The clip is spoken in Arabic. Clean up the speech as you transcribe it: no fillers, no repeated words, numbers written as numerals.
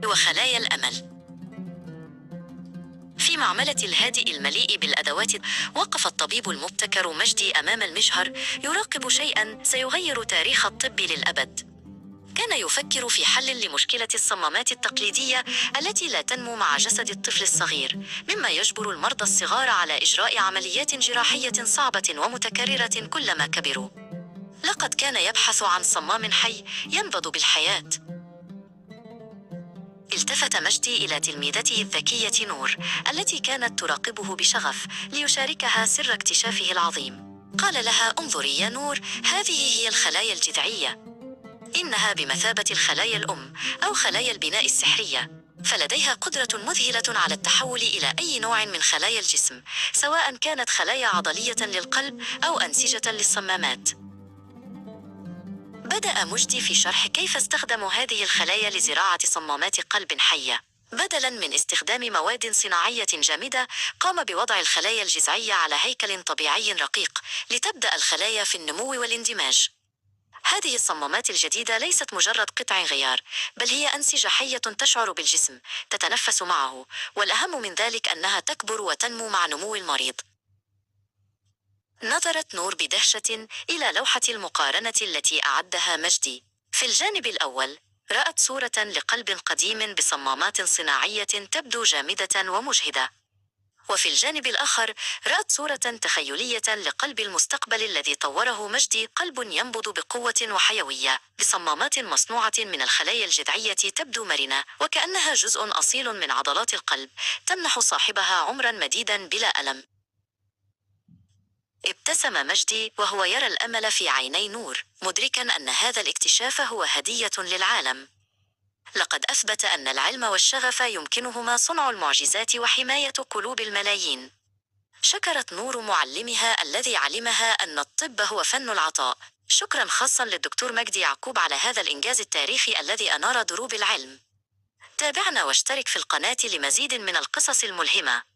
وخلايا الأمل. في معملة الهادئ المليء بالأدوات، وقف الطبيب المبتكر مجدي أمام المجهر يراقب شيئاً سيغير تاريخ الطب للأبد. كان يفكر في حل لمشكلة الصمامات التقليدية التي لا تنمو مع جسد الطفل الصغير، مما يجبر المرضى الصغار على إجراء عمليات جراحية صعبة ومتكررة كلما كبروا. لقد كان يبحث عن صمام حي ينبض بالحياة. التفت مجدي إلى تلميذته الذكية نور التي كانت تراقبه بشغف ليشاركها سر اكتشافه العظيم. قال لها: انظري يا نور، هذه هي الخلايا الجذعية. إنها بمثابة الخلايا الأم أو خلايا البناء السحرية، فلديها قدرة مذهلة على التحول إلى أي نوع من خلايا الجسم، سواء كانت خلايا عضلية للقلب أو أنسجة للصمامات. بدأ مجدي في شرح كيف استخدموا هذه الخلايا لزراعة صمامات قلب حية. بدلاً من استخدام مواد صناعية جامدة، قام بوضع الخلايا الجذعية على هيكل طبيعي رقيق لتبدأ الخلايا في النمو والاندماج. هذه الصمامات الجديدة ليست مجرد قطع غيار، بل هي أنسجة حية تشعر بالجسم، تتنفس معه، والأهم من ذلك أنها تكبر وتنمو مع نمو المريض. نظرت نور بدهشة إلى لوحة المقارنة التي أعدها مجدي. في الجانب الأول رأت صورة لقلب قديم بصمامات صناعية تبدو جامدة ومجهدة، وفي الجانب الآخر رأت صورة تخيلية لقلب المستقبل الذي طوره مجدي، قلب ينبض بقوة وحيوية بصمامات مصنوعة من الخلايا الجذعية تبدو مرنة وكأنها جزء أصيل من عضلات القلب، تمنح صاحبها عمرا مديدا بلا ألم. ابتسم مجدي وهو يرى الأمل في عيني نور، مدركا أن هذا الاكتشاف هو هدية للعالم. لقد أثبت أن العلم والشغف يمكنهما صنع المعجزات وحماية قلوب الملايين. شكرت نور معلمها الذي علمها أن الطب هو فن العطاء. شكرا خاصا للدكتور مجدي يعقوب على هذا الإنجاز التاريخي الذي أنار دروب العلم. تابعنا واشترك في القناة لمزيد من القصص الملهمة.